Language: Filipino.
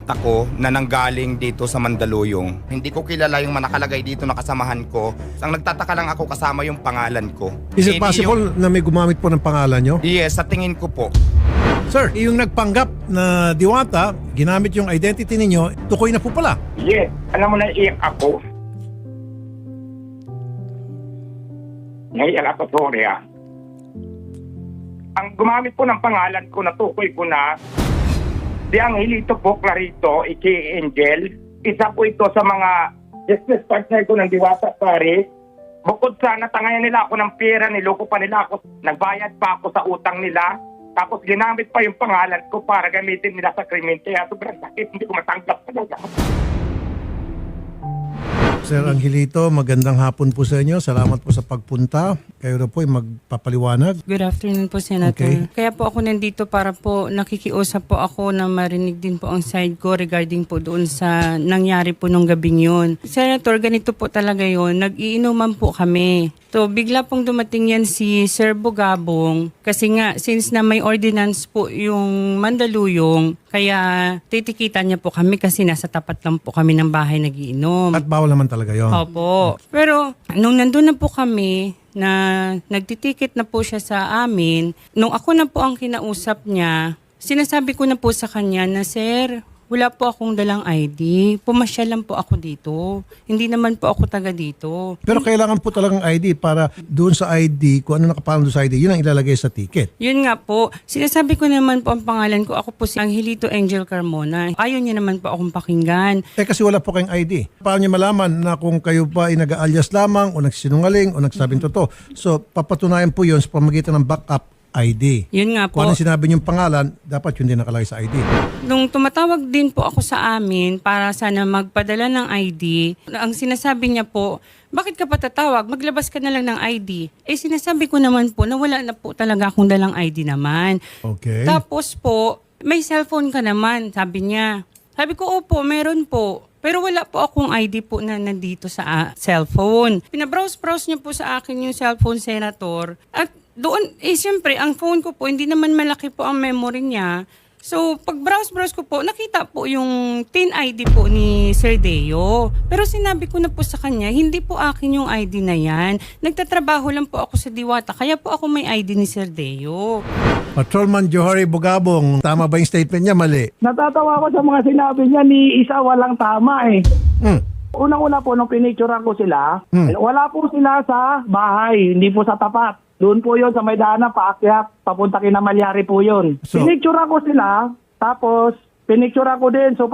ako na nanggaling dito sa Mandaluyong. Hindi ko kilala yung nakalagay dito na kasamahan ko. Ang nagtataka lang ako kasama yung pangalan ko. Is it Hindi possible na may gumamit po ng pangalan nyo? Yes, sa tingin ko po. Sir, yung nagpanggap na diwata, ginamit yung identity ninyo, tukoy na po pala. Yes, alam mo na iyak ako. Naiyak ako, sorry ah. Ang gumamit po ng pangalan ko, natukoy ko na, si Angelito po, Clarito, aka Angel. Isa po ito sa mga business partner ko ng Diwata Paris. Bukod sa natangayan nila ako ng pera, niloko pa nila ako, nagbayad pa ako sa utang nila. Tapos ginamit pa yung pangalan ko para gamitin nila sa krimen. Kaya sobrang sakit, hindi ko matanggap talaga. Sir Angelito, magandang hapon po sa inyo. Salamat po sa pagpunta. Kayo na po ay magpapaliwanag. Good afternoon po, Senator. Okay. Kaya po ako nandito para po nakikiusap po ako na marinig din po ang side ko regarding po doon sa nangyari po nung gabing yun. Senator, ganito po talaga yun. Nag-iinuman po kami. So, bigla pong dumating yan si Sir Bugabong kasi nga, since na may ordinance po yung Mandaluyong, kaya titikitan niya po kami kasi nasa tapat lang po kami ng bahay nagiinom. At bawal naman talaga yon. Opo. Pero nung nandun na po kami, na nagtitikit na po siya sa amin, nung ako na po ang kinausap niya, sinasabi ko na po sa kanya na, Sir, wala po akong dalang ID. Pumasya lang po ako dito. Hindi naman po ako taga dito. Pero kailangan po talagang ID para doon sa ID, kung ano nakapalan doon sa ID, yun ang ilalagay sa ticket. Yun nga po. Sinasabi ko naman po ang pangalan ko. Ako po si Angelito Angel Carmona. Ayaw niya naman po akong pakinggan. Kasi wala po kayong ID. Paano niya malaman na kung kayo pa ay nag-alias lamang o nagsinungaling o nagsabing totoo? So, papatunayan po yun sa pamagitan ng backup ID. Yun nga po. Kung anong sinabi niyong pangalan, dapat yun din nakalagay sa ID. Nung tumatawag din po ako sa amin para sana magpadala ng ID, ang sinasabi niya po, bakit ka pa tatawag? Maglabas ka na lang ng ID. Eh sinasabi ko naman po na wala na po talaga akong dalang ID naman. Okay. Tapos po, may cellphone ka naman, sabi niya. Sabi ko, opo, meron po. Pero wala po akong ID po na nandito sa cellphone. Pinabrowse-browse niya po sa akin yung cellphone, Senator. At doon, siyempre, ang phone ko po, hindi naman malaki po ang memory niya. So, pag browse ko po, nakita po yung TIN ID po ni Sir Deo. Pero sinabi ko na po sa kanya, hindi po akin yung ID na yan. Nagtatrabaho lang po ako sa Diwata, kaya po ako may ID ni Sir Deo. Patrolman Johari Bugabong, tama ba yung statement niya? Mali. Natatawa ko sa mga sinabi niya ni isa walang tama eh. Hmm. Unang-una po, nung pinicturean ko sila, wala po sila sa bahay, hindi po sa tapat. Doon po yun sa may daanan, paakyat, papunta kina Malyari po yun. So- Pinicturean ko sila, tapos pinicturean ko din. So